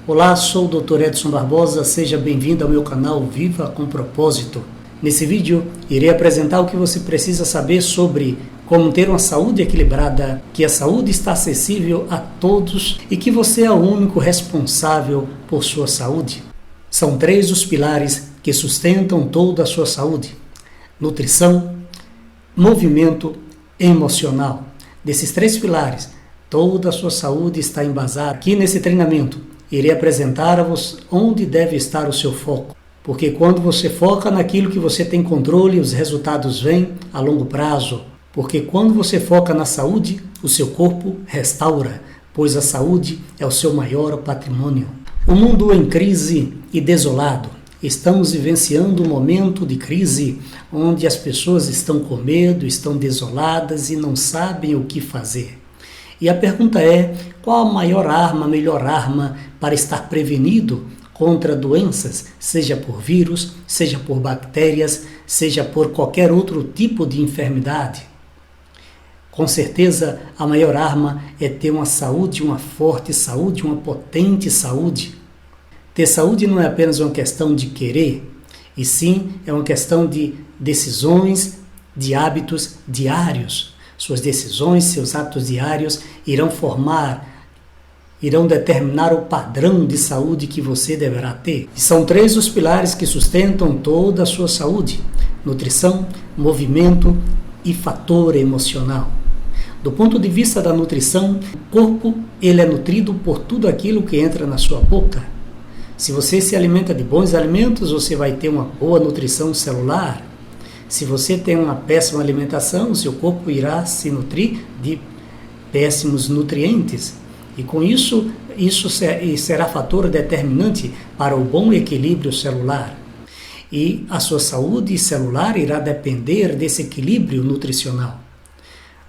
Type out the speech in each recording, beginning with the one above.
Olá, sou o Dr. Edson Barbosa, seja bem-vindo ao meu canal Viva com Propósito. Nesse vídeo, irei apresentar o que você precisa saber sobre como ter uma saúde equilibrada, que a saúde está acessível a todos e que você é o único responsável por sua saúde. São 3 os pilares que sustentam toda a sua saúde: nutrição, movimento e emocional. Desses 3 pilares, toda a sua saúde está embasada. Aqui nesse treinamento, irei apresentar-vos onde deve estar o seu foco. Porque quando você foca naquilo que você tem controle, os resultados vêm a longo prazo. Porque quando você foca na saúde, o seu corpo restaura, pois a saúde é o seu maior patrimônio. O mundo em crise e desolado. Estamos vivenciando um momento de crise onde as pessoas estão com medo, estão desoladas e não sabem o que fazer. E a pergunta é: qual a maior arma, a melhor arma para estar prevenido contra doenças, seja por vírus, seja por bactérias, seja por qualquer outro tipo de enfermidade? Com certeza, a maior arma é ter uma saúde, uma forte saúde, uma potente saúde. Ter saúde não é apenas uma questão de querer, e sim é uma questão de decisões, de hábitos diários. Suas decisões, seus hábitos diários irão determinar o padrão de saúde que você deverá ter. E são 3 os pilares que sustentam toda a sua saúde: nutrição, movimento e fator emocional. Do ponto de vista da nutrição, o corpo ele é nutrido por tudo aquilo que entra na sua boca. Se você se alimenta de bons alimentos, você vai ter uma boa nutrição celular. Se você tem uma péssima alimentação, o seu corpo irá se nutrir de péssimos nutrientes. E com isso será fator determinante para o bom equilíbrio celular. E a sua saúde celular irá depender desse equilíbrio nutricional.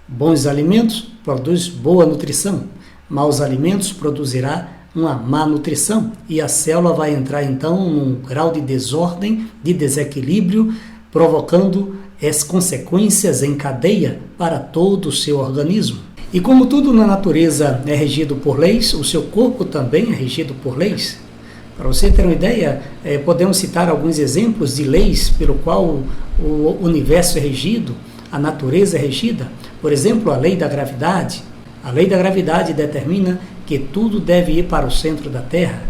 Bons alimentos produzem boa nutrição. Maus alimentos produzirá uma má nutrição. E a célula vai entrar então num grau de desordem, de desequilíbrio, provocando as consequências em cadeia para todo o seu organismo. E como tudo na natureza é regido por leis, o seu corpo também é regido por leis. Para você ter uma ideia, podemos citar alguns exemplos de leis pelo qual o universo é regido, a natureza é regida. Por exemplo, a lei da gravidade. A lei da gravidade determina que tudo deve ir para o centro da Terra.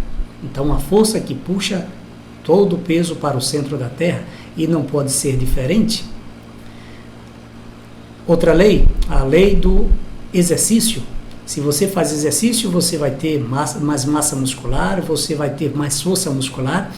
Então, a força que puxa todo o peso para o centro da Terra, e não pode ser diferente. Outra lei, a lei do exercício. Se você faz exercício, você vai ter mais massa muscular, você vai ter mais força muscular.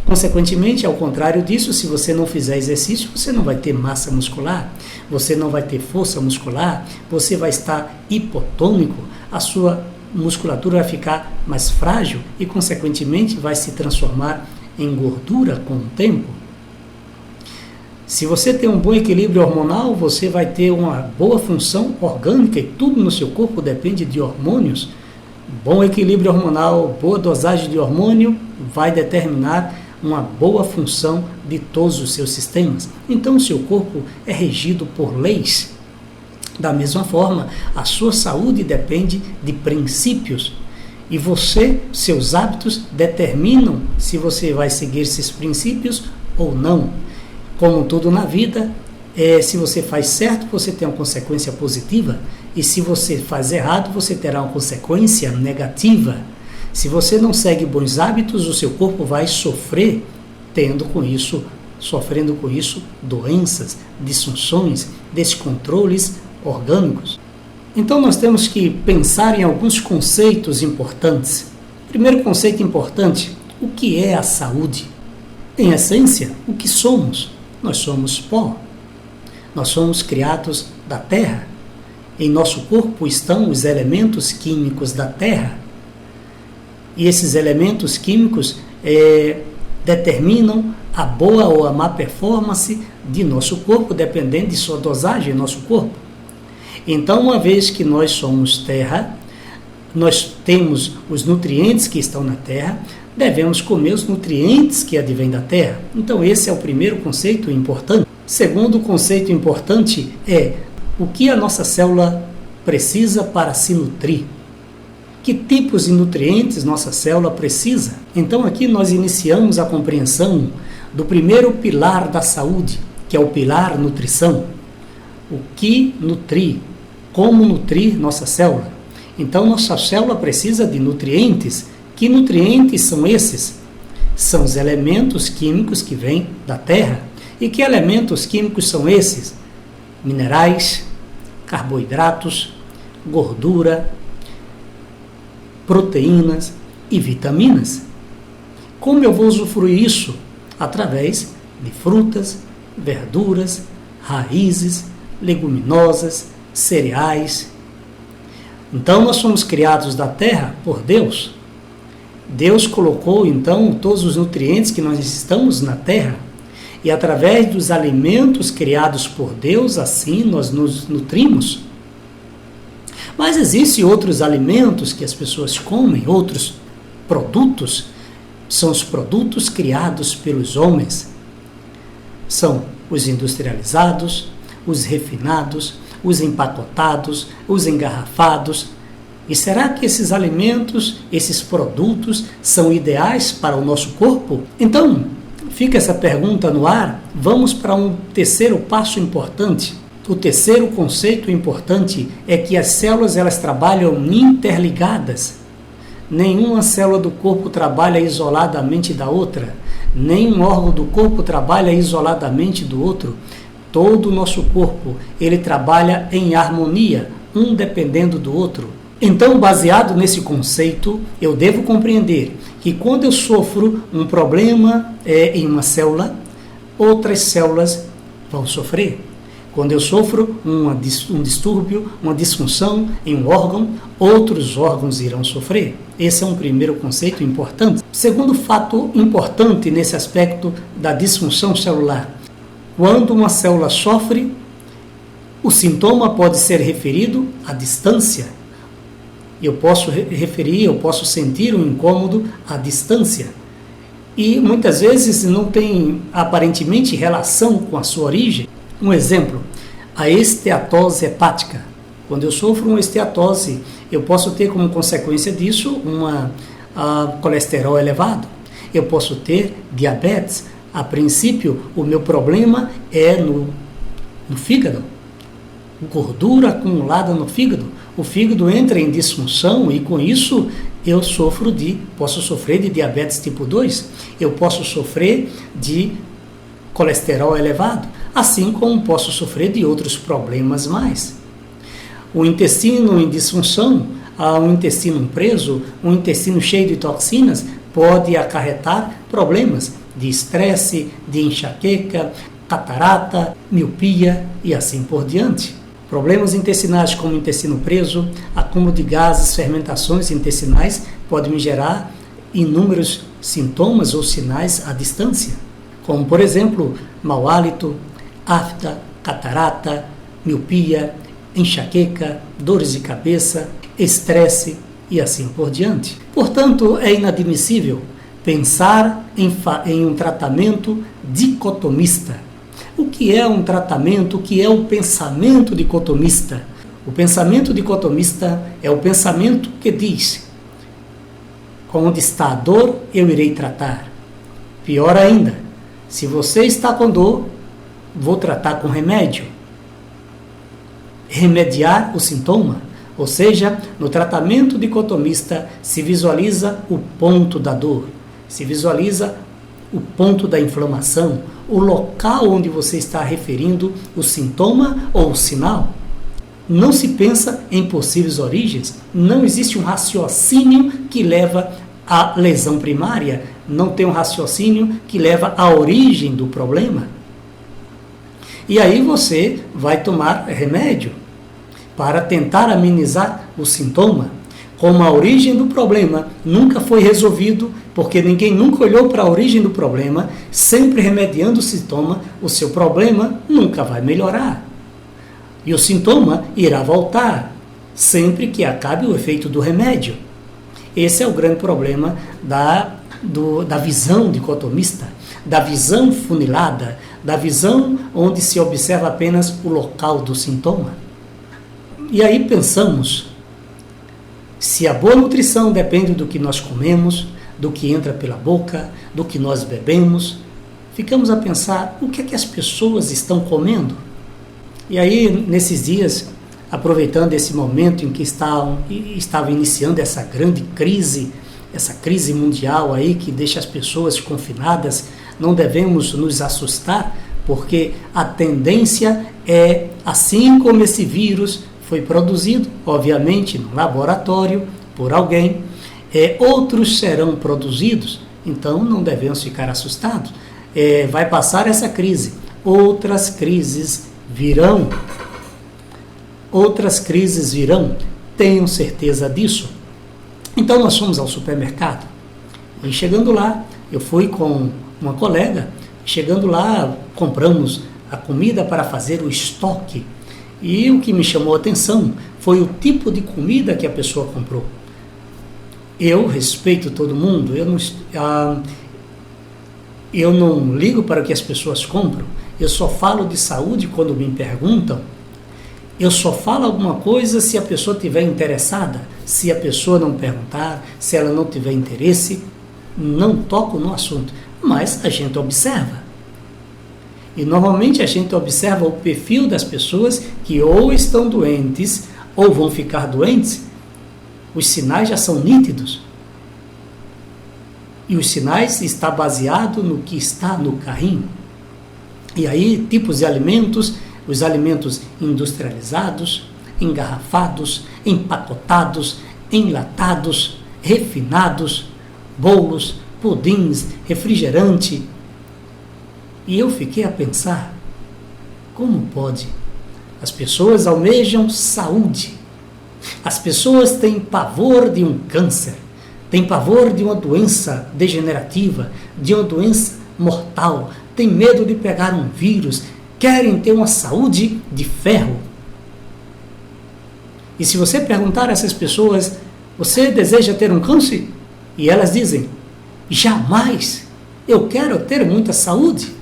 Consequentemente, ao contrário disso, se você não fizer exercício, você não vai ter massa muscular, você não vai ter força muscular, você vai estar hipotônico, a sua musculatura vai ficar mais frágil e, consequentemente, vai se transformar em gordura com o tempo. Se você tem um bom equilíbrio hormonal, você vai ter uma boa função orgânica e tudo no seu corpo depende de hormônios. Bom equilíbrio hormonal, boa dosagem de hormônio vai determinar uma boa função de todos os seus sistemas. Então, o seu corpo é regido por leis. Da mesma forma, a sua saúde depende de princípios. E você, seus hábitos, determinam se você vai seguir esses princípios ou não. Como tudo na vida, se você faz certo, você tem uma consequência positiva. E se você faz errado, você terá uma consequência negativa. Se você não segue bons hábitos, o seu corpo vai sofrendo com isso doenças, disfunções, descontroles orgânicos. Então nós temos que pensar em alguns conceitos importantes. Primeiro conceito importante: o que é a saúde? Em essência, o que somos? Nós somos pó. Nós somos criados da terra. Em nosso corpo estão os elementos químicos da terra. E esses elementos químicos determinam a boa ou a má performance de nosso corpo, dependendo de sua dosagem em nosso corpo. Então, uma vez que nós somos terra, nós temos os nutrientes que estão na terra, devemos comer os nutrientes que advêm da terra. Então, esse é o primeiro conceito importante. Segundo conceito importante é o que a nossa célula precisa para se nutrir. Que tipos de nutrientes nossa célula precisa? Então aqui nós iniciamos a compreensão do primeiro pilar da saúde, que é o pilar nutrição. O que nutrir? Como nutrir nossa célula? Então nossa célula precisa de nutrientes. Que nutrientes são esses? São os elementos químicos que vêm da terra. E que elementos químicos são esses? Minerais, carboidratos, gordura, proteínas e vitaminas. Como eu vou usufruir isso? Através de frutas, verduras, raízes, leguminosas, cereais. Então nós somos criados da terra por Deus. Deus colocou então todos os nutrientes que nós necessitamos na terra. E através dos alimentos criados por Deus, assim nós nos nutrimos. Mas existem outros alimentos que as pessoas comem, outros produtos, são os produtos criados pelos homens. São os industrializados, os refinados, os empacotados, os engarrafados. E será que esses alimentos, esses produtos, são ideais para o nosso corpo? Então, fica essa pergunta no ar. Vamos para um terceiro passo importante. O terceiro conceito importante é que as células elas trabalham interligadas. Nenhuma célula do corpo trabalha isoladamente da outra. Nenhum órgão do corpo trabalha isoladamente do outro. Todo o nosso corpo ele trabalha em harmonia, um dependendo do outro. Então, baseado nesse conceito, eu devo compreender que quando eu sofro um problema em uma célula, outras células vão sofrer. Quando eu sofro um distúrbio, uma disfunção em um órgão, outros órgãos irão sofrer. Esse é um primeiro conceito importante. Segundo fato importante nesse aspecto da disfunção celular. Quando uma célula sofre, o sintoma pode ser referido à distância. Eu posso sentir um incômodo à distância. E muitas vezes não tem aparentemente relação com a sua origem. Um exemplo, a esteatose hepática. Quando eu sofro uma esteatose, eu posso ter como consequência disso colesterol elevado. Eu posso ter diabetes. A princípio, o meu problema é no fígado. Gordura acumulada no fígado. O fígado entra em disfunção e com isso eu posso sofrer de diabetes tipo 2. Eu posso sofrer de colesterol elevado, assim como posso sofrer de outros problemas mais. O intestino em disfunção, um intestino preso, um intestino cheio de toxinas, pode acarretar problemas de estresse, de enxaqueca, catarata, miopia e assim por diante. Problemas intestinais como intestino preso, acúmulo de gases, fermentações intestinais podem gerar inúmeros sintomas ou sinais à distância, como por exemplo, mau hálito, afta, catarata, miopia, enxaqueca, dores de cabeça, estresse e assim por diante. Portanto, é inadmissível pensar em um tratamento dicotomista. O que é um tratamento? O que é o pensamento dicotomista? O pensamento dicotomista é o pensamento que diz: onde está a dor, eu irei tratar. Pior ainda, se você está com dor, vou tratar com remédio. Remediar o sintoma. Ou seja, no tratamento dicotomista se visualiza o ponto da dor, se visualiza o ponto da inflamação, o local onde você está referindo o sintoma ou o sinal. Não se pensa em possíveis origens, não existe um raciocínio que leva à lesão primária, não tem um raciocínio que leva à origem do problema. E aí você vai tomar remédio para tentar amenizar o sintoma. Como a origem do problema nunca foi resolvido, porque ninguém nunca olhou para a origem do problema, sempre remediando o sintoma, o seu problema nunca vai melhorar. E o sintoma irá voltar, sempre que acabe o efeito do remédio. Esse é o grande problema da visão dicotomista, da visão funilada, da visão onde se observa apenas o local do sintoma. E aí pensamos, Se a boa nutrição depende do que nós comemos, do que entra pela boca, do que nós bebemos, ficamos a pensar o que é que as pessoas estão comendo. E aí, nesses dias, aproveitando esse momento em que estava iniciando essa grande crise, essa crise mundial aí que deixa as pessoas confinadas, não devemos nos assustar, porque a tendência é, assim como esse vírus foi produzido, obviamente, no laboratório, por alguém, outros serão produzidos, então não devemos ficar assustados. Vai passar essa crise, outras crises virão. Outras crises virão, tenham certeza disso. Então nós fomos ao supermercado, e chegando lá, eu fui com uma colega, chegando lá, compramos a comida para fazer o estoque. E o que me chamou a atenção foi o tipo de comida que a pessoa comprou. Eu respeito todo mundo, eu não ligo para o que as pessoas compram, eu só falo de saúde quando me perguntam, eu só falo alguma coisa se a pessoa estiver interessada, se a pessoa não perguntar, se ela não tiver interesse, não toco no assunto, mas a gente observa. E normalmente a gente observa o perfil das pessoas que ou estão doentes ou vão ficar doentes. Os sinais já são nítidos. E os sinais estão baseados no que está no carrinho. E aí, tipos de alimentos, os alimentos industrializados, engarrafados, empacotados, enlatados, refinados, bolos, pudins, refrigerante. E eu fiquei a pensar, como pode? As pessoas almejam saúde. As pessoas têm pavor de um câncer, têm pavor de uma doença degenerativa, de uma doença mortal, têm medo de pegar um vírus, querem ter uma saúde de ferro. E se você perguntar a essas pessoas, você deseja ter um câncer? E elas dizem, jamais, eu quero ter muita saúde.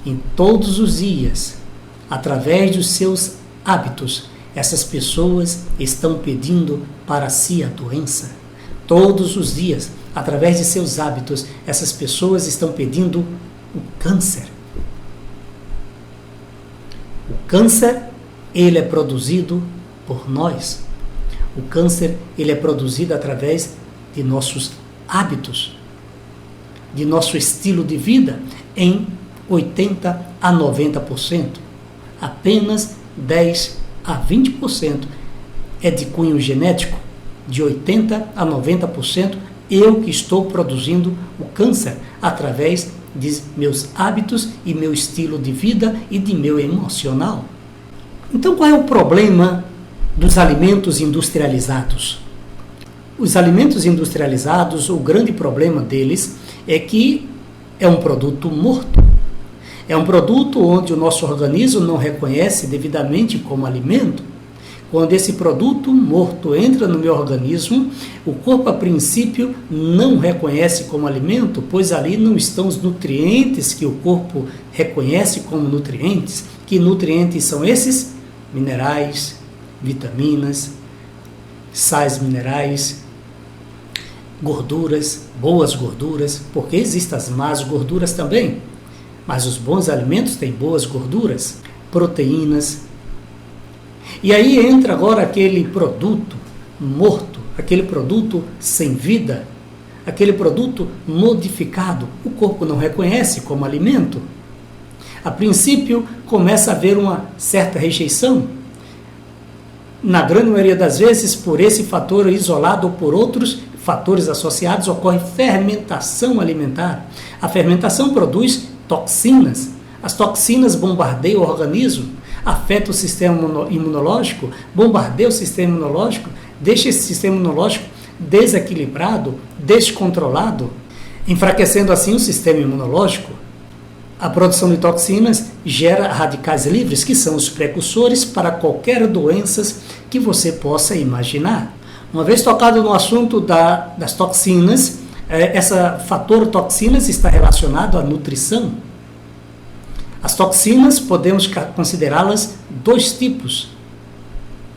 Em todos os dias, através dos seus hábitos, essas pessoas estão pedindo para si a doença. Todos os dias, através de seus hábitos, essas pessoas estão pedindo o câncer. O câncer, ele é produzido por nós. O câncer, ele é produzido através de nossos hábitos, de nosso estilo de vida, em 80% a 90%. Apenas 10% a 20% é de cunho genético. De 80% a 90%, eu que estou produzindo o câncer através de meus hábitos e meu estilo de vida e de meu emocional. Então, qual é o problema dos alimentos industrializados? Os alimentos industrializados, o grande problema deles é que é um produto morto. É um produto onde o nosso organismo não reconhece devidamente como alimento. Quando esse produto morto entra no meu organismo, o corpo a princípio não reconhece como alimento, pois ali não estão os nutrientes que o corpo reconhece como nutrientes. Que nutrientes são esses? Minerais, vitaminas, sais minerais, gorduras, boas gorduras, porque existem as más gorduras também. Mas os bons alimentos têm boas gorduras, proteínas. E aí entra agora aquele produto morto, aquele produto sem vida, aquele produto modificado. O corpo não reconhece como alimento. A princípio, começa a haver uma certa rejeição. Na grande maioria das vezes, por esse fator isolado ou por outros fatores associados, ocorre fermentação alimentar. A fermentação produz toxinas. As toxinas bombardeiam o organismo, afetam o sistema imunológico, bombardeiam o sistema imunológico, deixa esse sistema imunológico desequilibrado, descontrolado, enfraquecendo assim o sistema imunológico. A produção de toxinas gera radicais livres, que são os precursores para qualquer doença que você possa imaginar. Uma vez tocado no assunto das toxinas, esse fator toxinas está relacionado à nutrição. As toxinas podemos considerá-las dois tipos.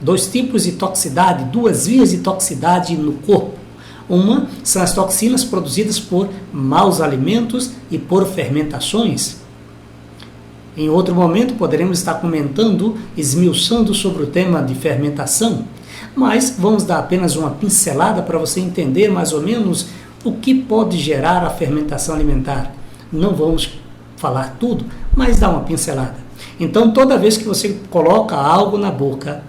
dois tipos de toxicidade, duas vias de toxicidade no corpo. Uma são as toxinas produzidas por maus alimentos e por fermentações. Em outro momento poderemos estar comentando, esmiuçando sobre o tema de fermentação, mas vamos dar apenas uma pincelada para você entender mais ou menos o que pode gerar a fermentação alimentar. Não vamos falar tudo, mas dá uma pincelada. Então, toda vez que você coloca algo na boca,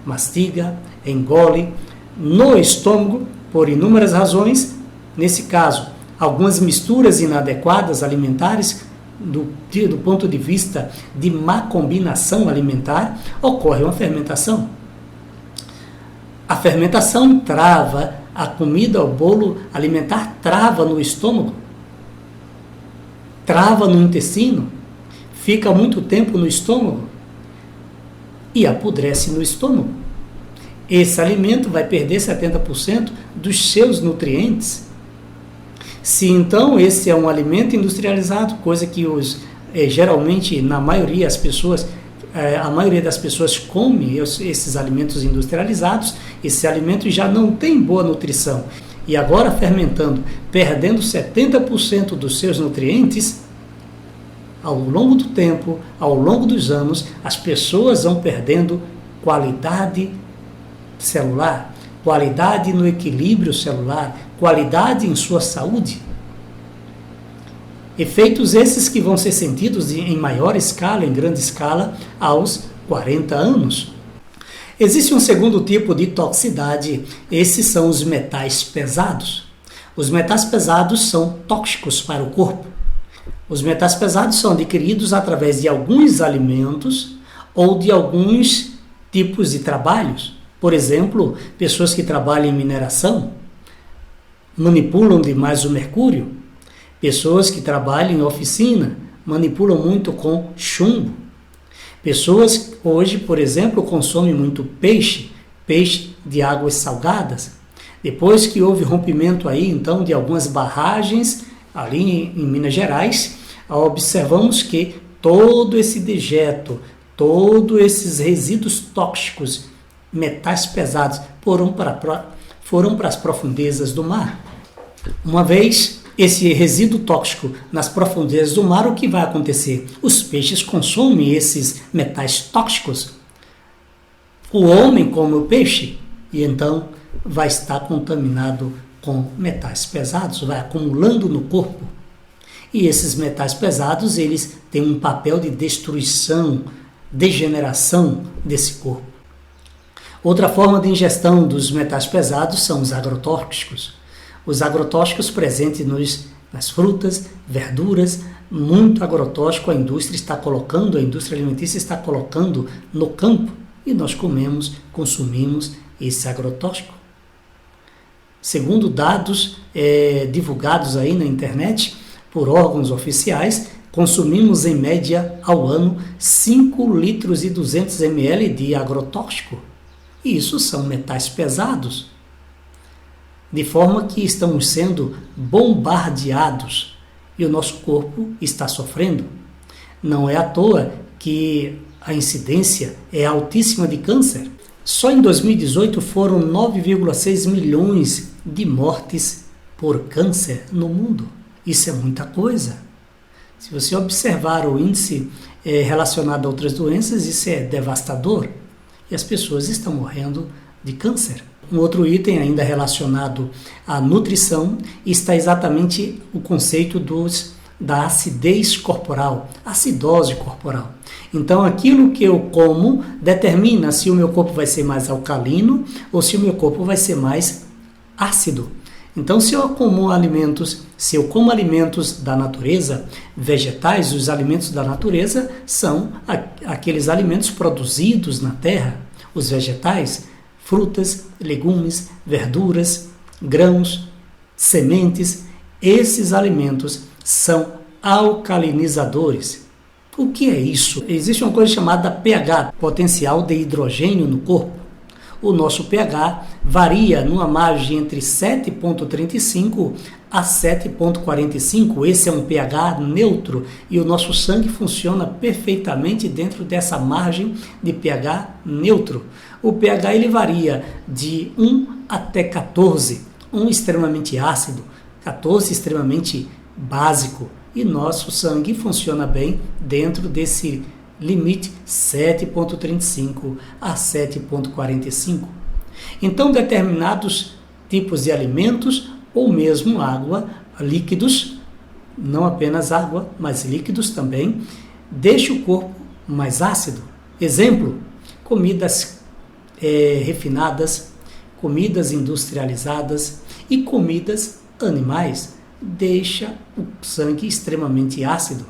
mastiga, engole, no estômago, por inúmeras razões, nesse caso, algumas misturas inadequadas alimentares, do ponto de vista de má combinação alimentar, ocorre uma fermentação. A fermentação trava a comida, o bolo alimentar trava no estômago, trava no intestino, fica muito tempo no estômago e apodrece no estômago. Esse alimento vai perder 70% dos seus nutrientes. Se então esse é um alimento industrializado, coisa que geralmente a maioria das pessoas come esses alimentos industrializados, esse alimento já não tem boa nutrição. E agora fermentando, perdendo 70% dos seus nutrientes, ao longo do tempo, ao longo dos anos, as pessoas vão perdendo qualidade celular, qualidade no equilíbrio celular, qualidade em sua saúde. Efeitos esses que vão ser sentidos em maior escala, em grande escala, aos 40 anos. Existe um segundo tipo de toxicidade, esses são os metais pesados. Os metais pesados são tóxicos para o corpo. Os metais pesados são adquiridos através de alguns alimentos ou de alguns tipos de trabalhos. Por exemplo, pessoas que trabalham em mineração manipulam demais o mercúrio. Pessoas que trabalham em oficina manipulam muito com chumbo. Pessoas hoje, por exemplo, consomem muito peixe de águas salgadas. Depois que houve rompimento aí, então, de algumas barragens ali em Minas Gerais, observamos que todo esse dejeto, todos esses resíduos tóxicos, metais pesados, foram para as profundezas do mar. Uma vez esse resíduo tóxico nas profundezas do mar, o que vai acontecer? Os peixes consomem esses metais tóxicos. O homem come o peixe e então vai estar contaminado com metais pesados, vai acumulando no corpo. E esses metais pesados, eles têm um papel de destruição, degeneração desse corpo. Outra forma de ingestão dos metais pesados são os agrotóxicos. Os agrotóxicos presentes nas frutas, verduras, muito agrotóxico a indústria alimentícia está colocando no campo e nós consumimos esse agrotóxico. Segundo dados divulgados aí na internet por órgãos oficiais, consumimos em média ao ano 5 litros e 200 ml de agrotóxico. E isso são metais pesados, de forma que estamos sendo bombardeados e o nosso corpo está sofrendo. Não é à toa que a incidência é altíssima de câncer. Só em 2018 foram 9,6 milhões de mortes por câncer no mundo. Isso é muita coisa. Se você observar o índice relacionado a outras doenças, isso é devastador. E as pessoas estão morrendo de câncer. Um outro item ainda relacionado à nutrição está exatamente o conceito da acidez corporal, acidose corporal. Então, aquilo que eu como determina se o meu corpo vai ser mais alcalino ou se o meu corpo vai ser mais ácido. Então, se eu como alimentos da natureza, vegetais, os alimentos da natureza são aqueles alimentos produzidos na terra, os vegetais, frutas, legumes, verduras, grãos, sementes. Esses alimentos são alcalinizadores. O que é isso? Existe uma coisa chamada pH, potencial de hidrogênio no corpo. o nosso pH varia numa margem entre 7,35 a 7,45. Esse é um pH neutro e o nosso sangue funciona perfeitamente dentro dessa margem de pH neutro. O pH ele varia de 1 até 14, 1 extremamente ácido, 14 extremamente básico, e nosso sangue funciona bem dentro desse limite 7,35 a 7,45. Então, determinados tipos de alimentos ou mesmo água, líquidos, não apenas água, mas líquidos também, deixa o corpo mais ácido. Exemplo, comidas refinadas, comidas industrializadas e comidas animais, deixa o sangue extremamente ácido.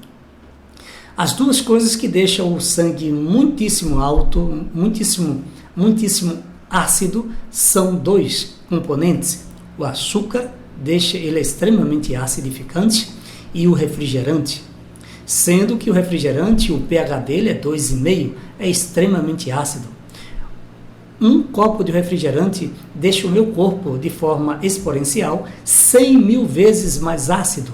As duas coisas que deixam o sangue muitíssimo alto, muitíssimo ácido, são dois componentes. O açúcar ele é extremamente acidificante, e o refrigerante, sendo que o refrigerante, o pH dele é 2,5, é extremamente ácido. Um copo de refrigerante deixa o meu corpo de forma exponencial 100.000 vezes mais ácido,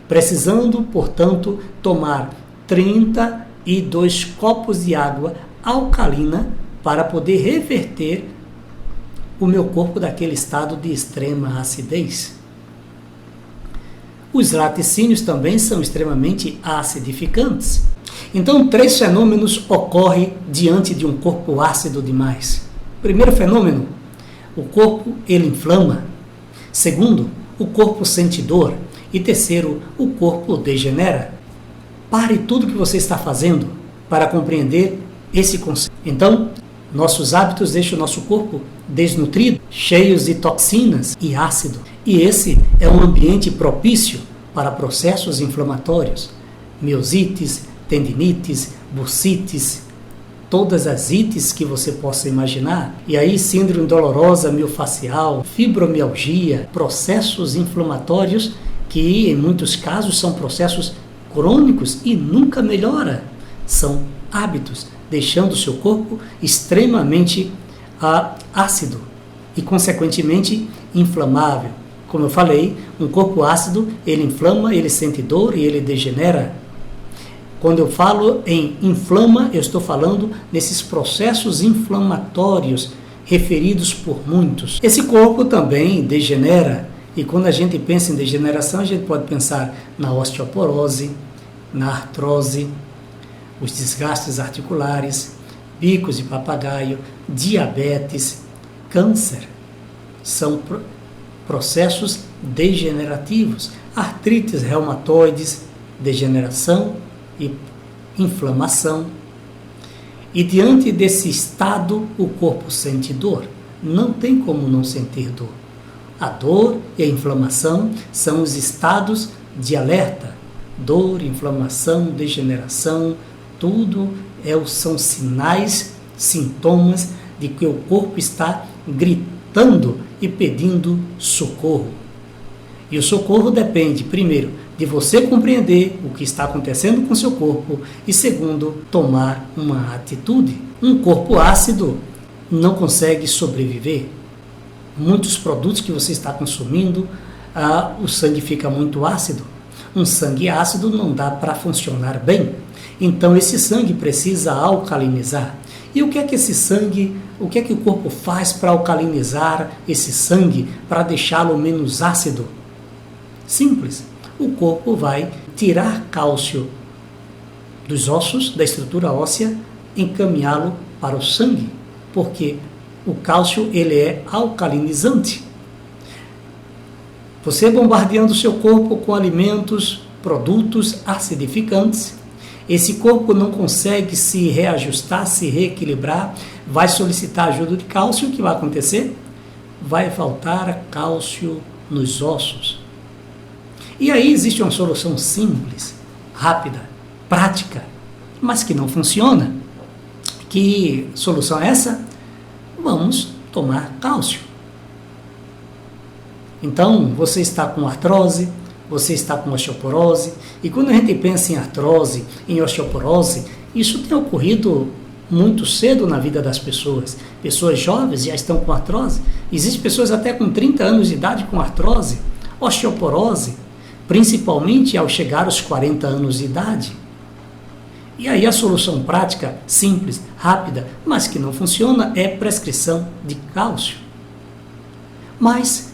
precisando, portanto, tomar 32 copos de água alcalina para poder reverter o meu corpo daquele estado de extrema acidez. Os laticínios também são extremamente acidificantes. Então, 3 fenômenos ocorrem diante de um corpo ácido demais. Primeiro fenômeno, o corpo ele inflama. Segundo, o corpo sente dor. E terceiro, o corpo degenera. Pare tudo que você está fazendo para compreender esse conceito. Então, nossos hábitos deixam o nosso corpo desnutrido, cheios de toxinas e ácido. E esse é um ambiente propício para processos inflamatórios, miosites, tendinites, bursites, todas as ites que você possa imaginar. E aí síndrome dolorosa miofascial, fibromialgia, processos inflamatórios que em muitos casos são processos crônicos e nunca melhora. São hábitos, deixando o seu corpo extremamente ácido e, consequentemente, inflamável. Como eu falei, um corpo ácido, ele inflama, ele sente dor e ele degenera. Quando eu falo em inflama, eu estou falando nesses processos inflamatórios referidos por muitos. Esse corpo também degenera, e quando a gente pensa em degeneração, a gente pode pensar na osteoporose, na artrose, os desgastes articulares, bicos de papagaio, diabetes, câncer. São processos degenerativos, artrites reumatoides, degeneração e inflamação. E diante desse estado, o corpo sente dor. Não tem como não sentir dor. A dor e a inflamação são os estados de alerta. Dor, inflamação, degeneração, tudo são sinais, sintomas de que o corpo está gritando e pedindo socorro. E o socorro depende, primeiro, de você compreender o que está acontecendo com seu corpo e, segundo, tomar uma atitude. Um corpo ácido não consegue sobreviver. Muitos produtos que você está consumindo, o sangue fica muito ácido. Um sangue ácido não dá para funcionar bem. Então esse sangue precisa alcalinizar. E o que é que esse sangue, o que é que o corpo faz para alcalinizar esse sangue, para deixá-lo menos ácido? Simples. O corpo vai tirar cálcio dos ossos, da estrutura óssea, encaminhá-lo para o sangue, porque o cálcio ele é alcalinizante. Você bombardeando o seu corpo com alimentos, produtos acidificantes, esse corpo não consegue se reajustar, se reequilibrar, vai solicitar ajuda de cálcio. O que vai acontecer? Vai faltar cálcio nos ossos. E aí existe uma solução simples, rápida, prática, mas que não funciona. Que solução é essa? Vamos tomar cálcio. Então, você está com artrose, você está com osteoporose, e quando a gente pensa em artrose, em osteoporose, isso tem ocorrido muito cedo na vida das pessoas. Pessoas jovens já estão com artrose. Existem pessoas até com 30 anos de idade com artrose, osteoporose, principalmente ao chegar aos 40 anos de idade. E aí a solução prática, simples, rápida, mas que não funciona, é prescrição de cálcio. Mas,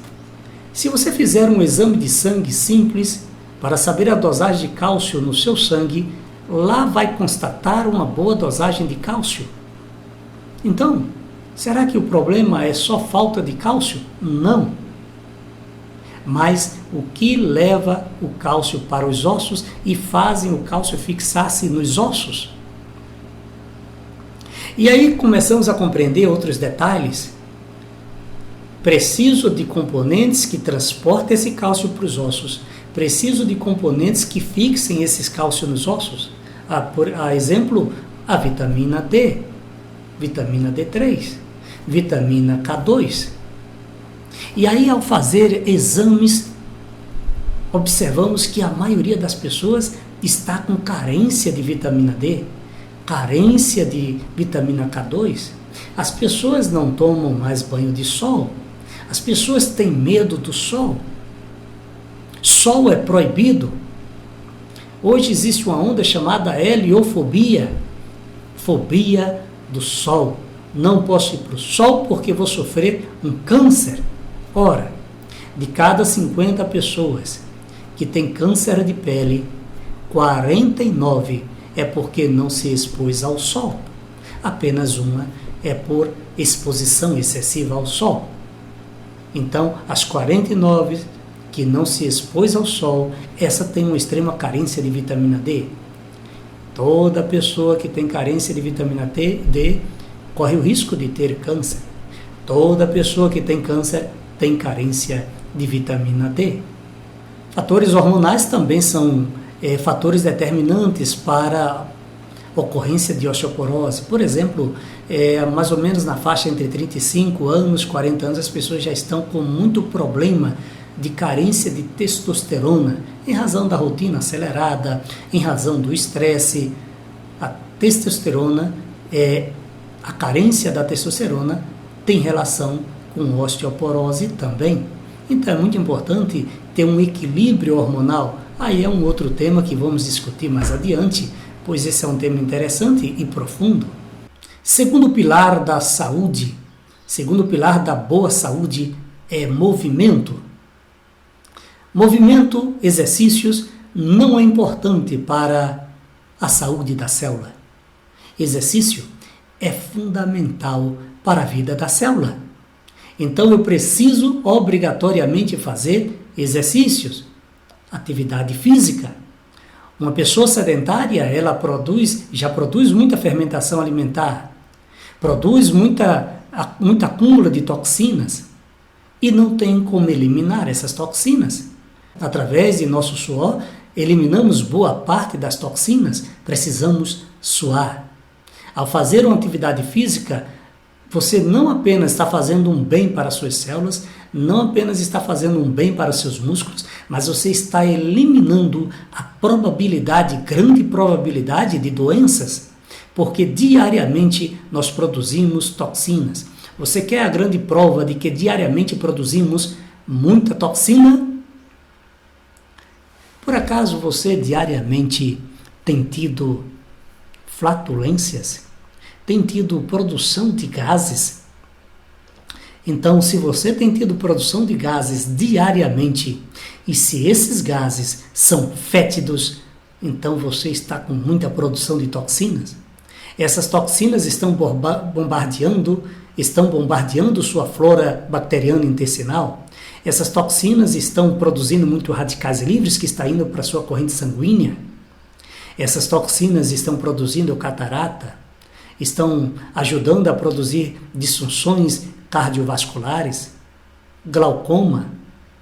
se você fizer um exame de sangue simples, para saber a dosagem de cálcio no seu sangue, lá vai constatar uma boa dosagem de cálcio. Então, será que o problema é só falta de cálcio? Não. Mas o que leva o cálcio para os ossos e fazem o cálcio fixar-se nos ossos? E aí começamos a compreender outros detalhes. Preciso de componentes que transportem esse cálcio para os ossos. Preciso de componentes que fixem esses cálcios nos ossos. Por exemplo, a vitamina D, vitamina D3, vitamina K2. E aí, ao fazer exames, observamos que a maioria das pessoas está com carência de vitamina D, carência de vitamina K2. As pessoas não tomam mais banho de sol. As pessoas têm medo do sol. Sol é proibido. Hoje existe uma onda chamada heliofobia, fobia do sol. Não posso ir para o sol porque vou sofrer um câncer. Ora, de cada 50 pessoas que têm câncer de pele, 49 é porque não se expôs ao sol. Apenas uma é por exposição excessiva ao sol. Então, as 49 que não se expôs ao sol, essa tem uma extrema carência de vitamina D. Toda pessoa que tem carência de vitamina D corre o risco de ter câncer. Toda pessoa que tem câncer tem carência de vitamina D. Fatores hormonais também são fatores determinantes para a ocorrência de osteoporose. Por exemplo, mais ou menos na faixa entre 35 anos e 40 anos, as pessoas já estão com muito problema de carência de testosterona, em razão da rotina acelerada, em razão do estresse. A testosterona, a carência da testosterona tem relação com osteoporose também. Então é muito importante ter um equilíbrio hormonal. Aí é um outro tema que vamos discutir mais adiante, pois esse é um tema interessante e profundo. Segundo pilar da saúde, segundo pilar da boa saúde é movimento. Movimento, exercícios, não é importante para a saúde da célula. Exercício é fundamental para a vida da célula. Então eu preciso obrigatoriamente fazer exercícios, atividade física. Uma pessoa sedentária, ela já produz muita fermentação alimentar, produz muita acúmulo de toxinas e não tem como eliminar essas toxinas. Através de nosso suor, eliminamos boa parte das toxinas, precisamos suar. Ao fazer uma atividade física, você não apenas está fazendo um bem para as suas células, não apenas está fazendo um bem para os seus músculos, mas você está eliminando a probabilidade, grande probabilidade de doenças, porque diariamente nós produzimos toxinas. Você quer a grande prova de que diariamente produzimos muita toxina? Por acaso você diariamente tem tido flatulências? Tem tido produção de gases? Então, se você tem tido produção de gases diariamente, e se esses gases são fétidos, então você está com muita produção de toxinas. Essas toxinas estão bombardeando sua flora bacteriana intestinal. Essas toxinas estão produzindo muito radicais livres que estão indo para a sua corrente sanguínea. Essas toxinas estão produzindo catarata, estão ajudando a produzir disfunções cardiovasculares, glaucoma,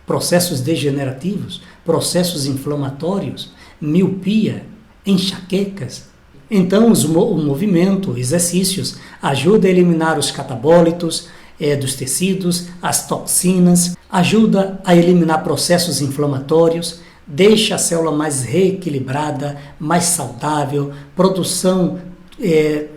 processos degenerativos, processos inflamatórios, miopia, enxaquecas. Então, o movimento, exercícios, ajuda a eliminar os catabólitos dos tecidos, as toxinas, ajuda a eliminar processos inflamatórios, deixa a célula mais reequilibrada, mais saudável, produção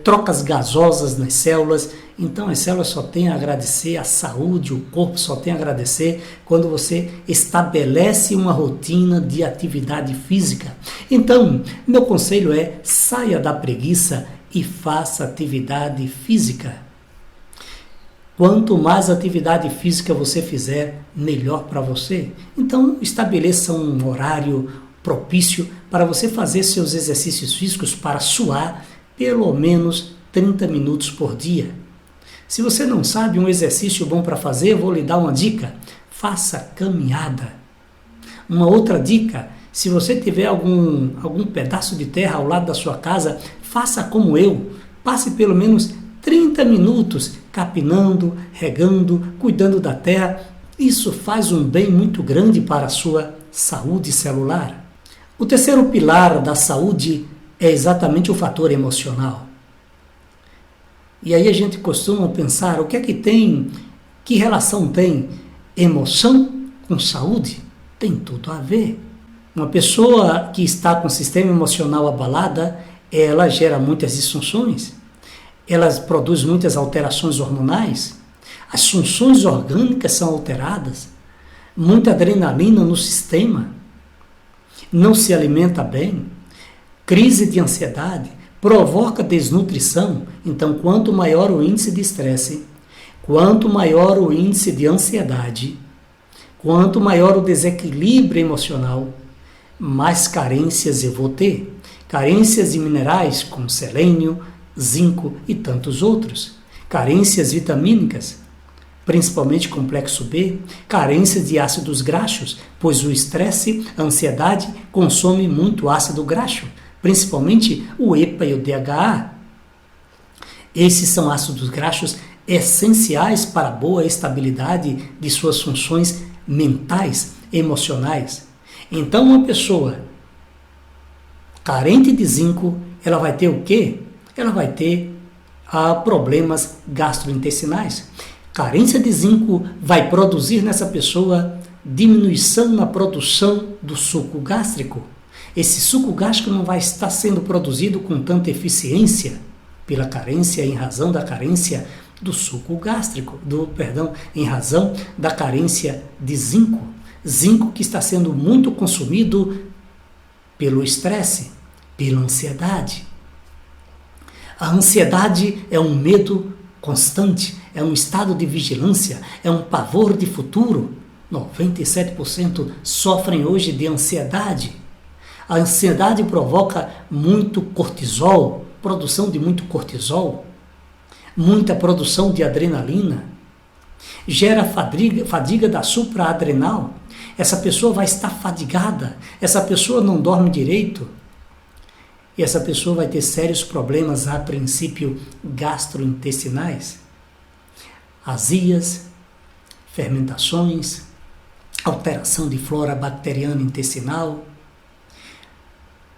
trocas gasosas nas células. Então as células só têm a agradecer, a saúde, o corpo só tem a agradecer quando você estabelece uma rotina de atividade física. Então, meu conselho é: saia da preguiça e faça atividade física. Quanto mais atividade física você fizer, melhor para você. Então, estabeleça um horário propício para você fazer seus exercícios físicos, para suar pelo menos 30 minutos por dia. Se você não sabe um exercício bom para fazer, eu vou lhe dar uma dica: faça caminhada. Uma outra dica: se você tiver algum pedaço de terra ao lado da sua casa, faça como eu. Passe pelo menos 30 minutos capinando, regando, cuidando da terra. Isso faz um bem muito grande para a sua saúde celular. O terceiro pilar da saúde é exatamente o fator emocional. E aí a gente costuma pensar, o que é que tem, que relação tem emoção com saúde? Tem tudo a ver. Uma pessoa que está com o sistema emocional abalada, ela gera muitas disfunções, ela produz muitas alterações hormonais, as funções orgânicas são alteradas, muita adrenalina no sistema, não se alimenta bem, crise de ansiedade, provoca desnutrição. Então, quanto maior o índice de estresse, quanto maior o índice de ansiedade, quanto maior o desequilíbrio emocional, mais carências eu vou ter. Carências de minerais como selênio, zinco e tantos outros. Carências vitamínicas, principalmente complexo B. Carências de ácidos graxos, pois o estresse, a ansiedade consome muito ácido graxo, principalmente o EPA e o DHA. Esses são ácidos graxos essenciais para a boa estabilidade de suas funções mentais, emocionais. Então, uma pessoa carente de zinco, ela vai ter o quê? Ela vai ter problemas gastrointestinais. Carência de zinco vai produzir nessa pessoa diminuição na produção do suco gástrico. Esse suco gástrico não vai estar sendo produzido com tanta eficiência pela carência, em razão da carência do suco gástrico, em razão da carência de zinco. Zinco que está sendo muito consumido pelo estresse, pela ansiedade. A ansiedade é um medo constante, é um estado de vigilância, é um pavor de futuro. 97% sofrem hoje de ansiedade. A ansiedade provoca muito cortisol, produção de muito cortisol, muita produção de adrenalina, gera fadiga da supraadrenal. Essa pessoa vai estar fadigada, essa pessoa não dorme direito, e essa pessoa vai ter sérios problemas, a princípio, gastrointestinais, azias, fermentações, alteração de flora bacteriana intestinal.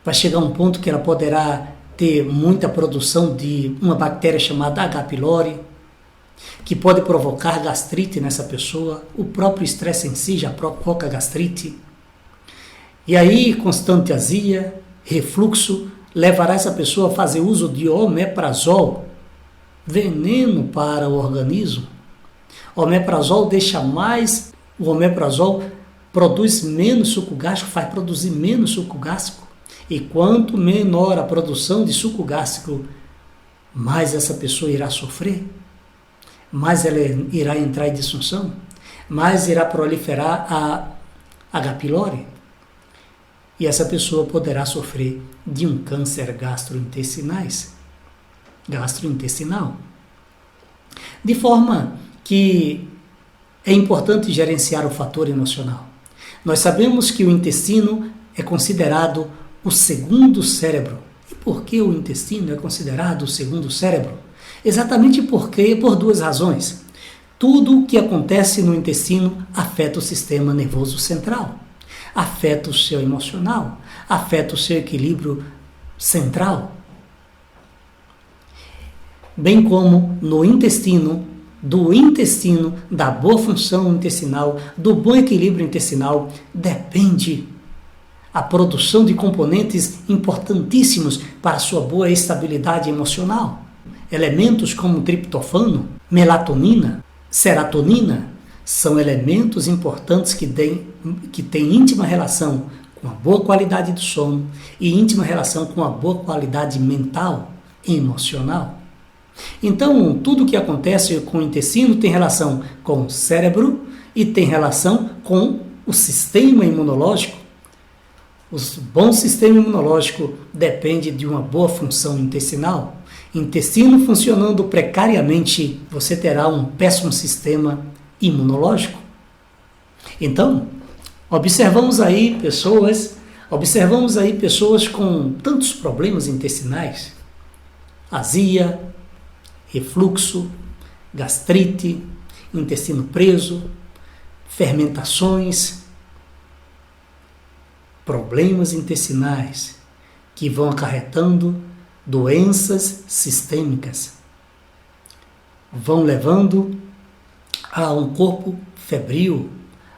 Vai chegar um ponto que ela poderá ter muita produção de uma bactéria chamada H. pylori, que pode provocar gastrite nessa pessoa. O próprio estresse em si já provoca gastrite. E aí, constante azia, refluxo, levará essa pessoa a fazer uso de omeprazol, veneno para o organismo. O omeprazol o omeprazol produz menos suco gástrico, faz produzir menos suco gástrico. E quanto menor a produção de suco gástrico, mais essa pessoa irá sofrer, mais ela irá entrar em disfunção, mais irá proliferar a H. pylori. E essa pessoa poderá sofrer de um câncer gastrointestinal. De forma que é importante gerenciar o fator emocional. Nós sabemos que o intestino é considerado o segundo cérebro. E por que o intestino é considerado o segundo cérebro? Exatamente por duas razões. Tudo o que acontece no intestino afeta o sistema nervoso central, afeta o seu emocional, afeta o seu equilíbrio central. Bem como no intestino, da boa função intestinal, do bom equilíbrio intestinal, depende a produção de componentes importantíssimos para a sua boa estabilidade emocional. Elementos como triptofano, melatonina, serotonina são elementos importantes que têm íntima relação com a boa qualidade do sono e íntima relação com a boa qualidade mental e emocional. Então, tudo o que acontece com o intestino tem relação com o cérebro e tem relação com o sistema imunológico. O bom sistema imunológico depende de uma boa função intestinal. Intestino funcionando precariamente, você terá um péssimo sistema imunológico. Então, observamos aí pessoas com tantos problemas intestinais: azia, refluxo, gastrite, intestino preso, fermentações, problemas intestinais que vão acarretando doenças sistêmicas, vão levando a um corpo febril,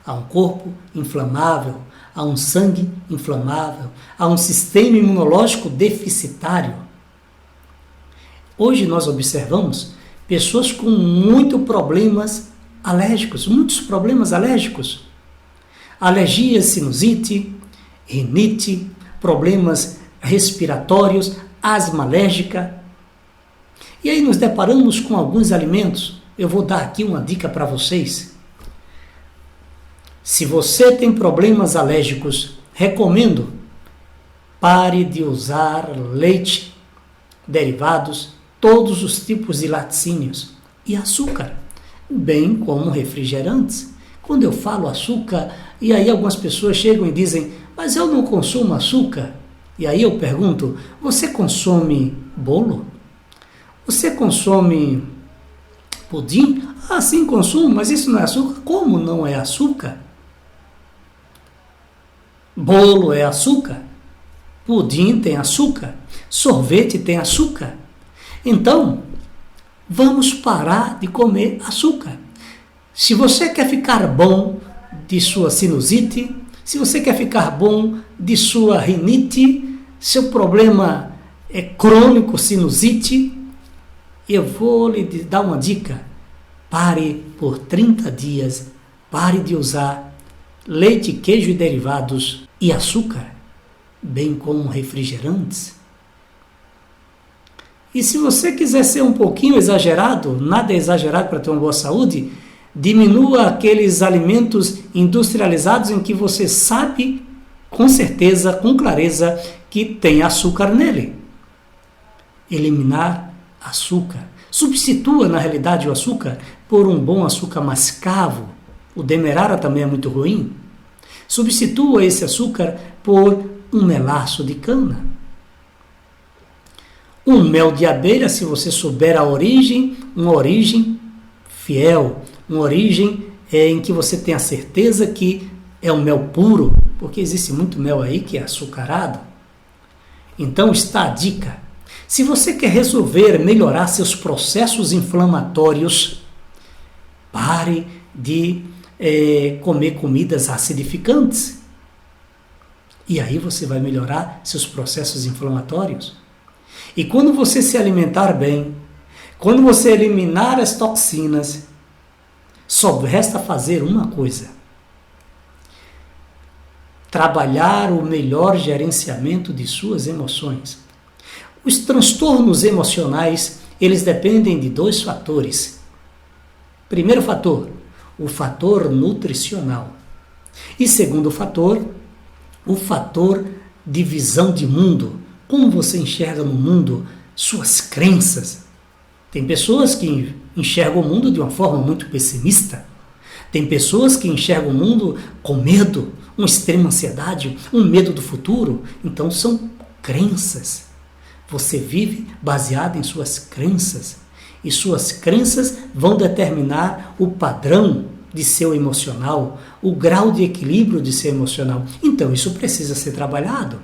a um corpo inflamável, a um sangue inflamável, a um sistema imunológico deficitário. Hoje nós observamos pessoas com muitos problemas alérgicos, alergias, sinusite, rinite, problemas respiratórios, asma alérgica. E aí nos deparamos com alguns alimentos. Eu vou dar aqui uma dica para vocês. Se você tem problemas alérgicos, recomendo pare de usar leite, derivados, todos os tipos de laticínios e açúcar, bem como refrigerantes. Quando eu falo açúcar, e aí algumas pessoas chegam e dizem: mas eu não consumo açúcar. E aí eu pergunto: você consome bolo? Você consome pudim? Ah, sim, consumo, mas isso não é açúcar. Como não é açúcar? Bolo é açúcar, pudim tem açúcar, sorvete tem açúcar. Então, vamos parar de comer açúcar. Se você quer ficar bom de sua sinusite, se você quer ficar bom de sua rinite, seu problema é crônico, sinusite, eu vou lhe dar uma dica. Pare por 30 dias, pare de usar leite, queijo e derivados e açúcar, bem como refrigerantes. E se você quiser ser um pouquinho exagerado, nada é exagerado para ter uma boa saúde, diminua aqueles alimentos industrializados em que você sabe com certeza, com clareza, que tem açúcar nele. Eliminar açúcar. Substitua, na realidade, o açúcar por um bom açúcar mascavo. O demerara também é muito ruim. Substitua esse açúcar por um melaço de cana. Um mel de abelha, se você souber a origem, uma origem fiel, uma origem em que você tem a certeza que é um mel puro, porque existe muito mel aí que é açucarado. Então está a dica. Se você quer resolver, melhorar seus processos inflamatórios, pare de comer comidas acidificantes. E aí você vai melhorar seus processos inflamatórios. E quando você se alimentar bem, quando você eliminar as toxinas, só resta fazer uma coisa: trabalhar o melhor gerenciamento de suas emoções. Os transtornos emocionais, eles dependem de 2 fatores. Primeiro fator, o fator nutricional. E segundo fator, o fator de visão de mundo. Como você enxerga no mundo, suas crenças. Tem pessoas que enxergam o mundo de uma forma muito pessimista. Tem pessoas que enxergam o mundo com medo, uma extrema ansiedade, um medo do futuro. Então são crenças. Você vive baseado em suas crenças. E suas crenças vão determinar o padrão de seu emocional, o grau de equilíbrio de seu emocional. Então isso precisa ser trabalhado.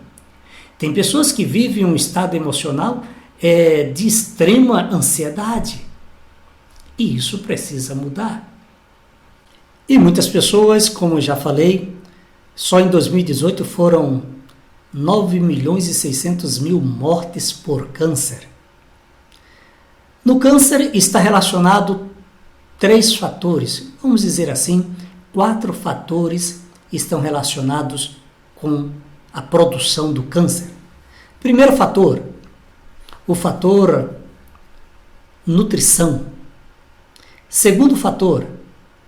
Tem pessoas que vivem um estado emocional de extrema ansiedade. E isso precisa mudar. E muitas pessoas, como já falei, só em 2018 foram 9.600.000 mortes por câncer. No câncer está relacionado 3 fatores, vamos dizer assim, 4 fatores estão relacionados com a produção do câncer. Primeiro fator, o fator nutrição. Segundo fator,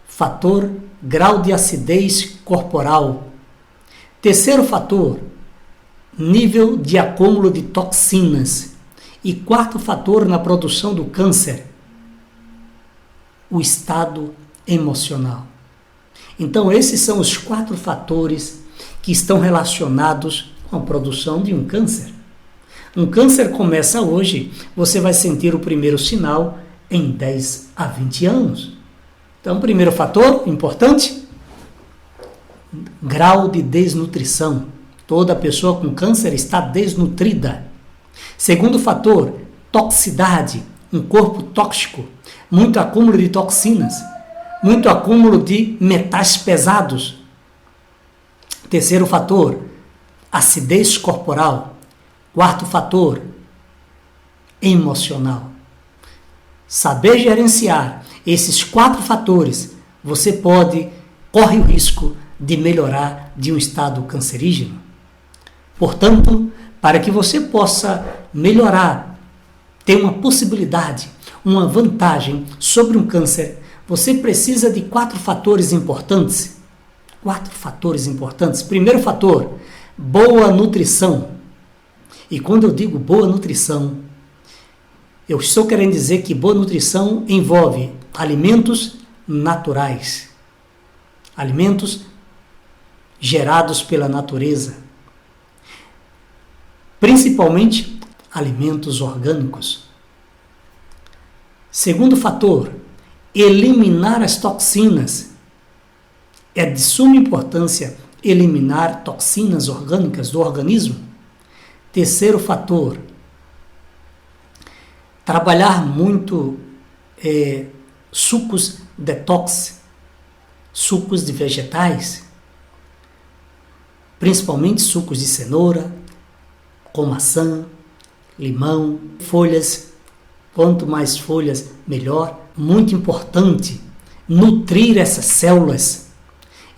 fator grau de acidez corporal. Terceiro fator, nível de acúmulo de toxinas. E quarto fator na produção do câncer, o estado emocional. Então, esses são os 4 fatores que estão relacionados com a produção de um câncer. Um câncer começa hoje, você vai sentir o primeiro sinal em 10 a 20 anos. Então, primeiro fator importante, grau de desnutrição. Toda pessoa com câncer está desnutrida. Segundo fator, toxicidade, um corpo tóxico, muito acúmulo de toxinas, muito acúmulo de metais pesados. Terceiro fator, acidez corporal. Quarto fator, emocional. Saber gerenciar esses 4 fatores, você corre o risco de melhorar de um estado cancerígeno. Portanto, para que você possa melhorar, ter uma possibilidade, uma vantagem sobre um câncer, você precisa de 4 fatores importantes. 4 fatores importantes. Primeiro fator, boa nutrição. E quando eu digo boa nutrição, eu estou querendo dizer que boa nutrição envolve alimentos naturais, alimentos gerados pela natureza, principalmente alimentos orgânicos. Segundo fator, eliminar as toxinas. É de suma importância eliminar toxinas orgânicas do organismo. Terceiro fator, trabalhar muito sucos detox, sucos de vegetais, principalmente sucos de cenoura, com maçã, limão, folhas. Quanto mais folhas, melhor. Muito importante, nutrir essas células.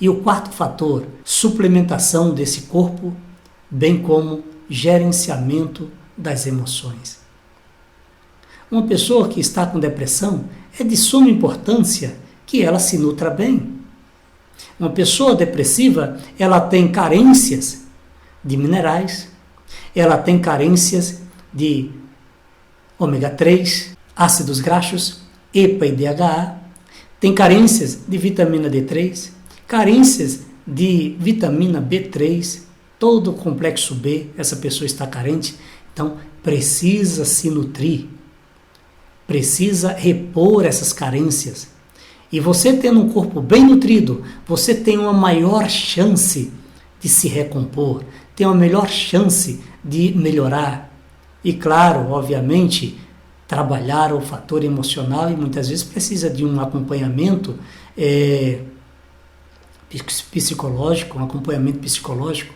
E o quarto fator, suplementação desse corpo, bem como gerenciamento das emoções. Uma pessoa que está com depressão, é de suma importância que ela se nutra bem. Uma pessoa depressiva, ela tem carências de minerais, ela tem carências de ômega 3, ácidos graxos, EPA e DHA, tem carências de vitamina D3, carências de vitamina B3, todo o complexo B, essa pessoa está carente, então precisa se nutrir, precisa repor essas carências. E você tendo um corpo bem nutrido, você tem uma maior chance de se recompor, tem uma melhor chance de melhorar. E claro, obviamente, trabalhar o fator emocional e muitas vezes precisa de um acompanhamento psicológico, um acompanhamento psicológico.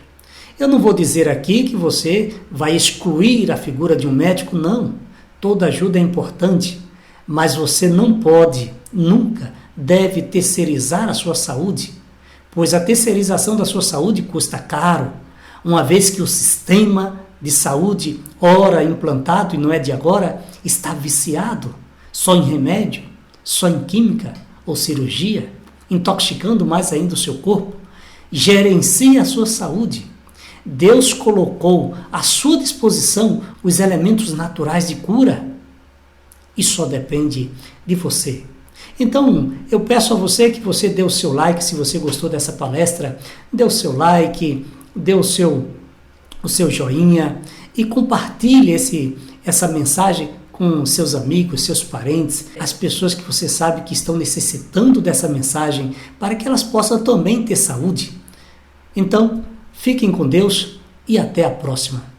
Eu não vou dizer aqui que você vai excluir a figura de um médico, não. Toda ajuda é importante, mas você não pode, nunca deve terceirizar a sua saúde, pois a terceirização da sua saúde custa caro, uma vez que o sistema de saúde, ora implantado e não é de agora, está viciado só em remédio, só em química ou cirurgia, intoxicando mais ainda o seu corpo. Gerencie a sua saúde. Deus colocou à sua disposição os elementos naturais de cura e só depende de você. Então, eu peço a você que você dê o seu like, se você gostou dessa palestra, dê o seu like, dê o seu joinha e compartilhe essa mensagem com seus amigos, seus parentes, as pessoas que você sabe que estão necessitando dessa mensagem para que elas possam também ter saúde. Então, fiquem com Deus e até a próxima.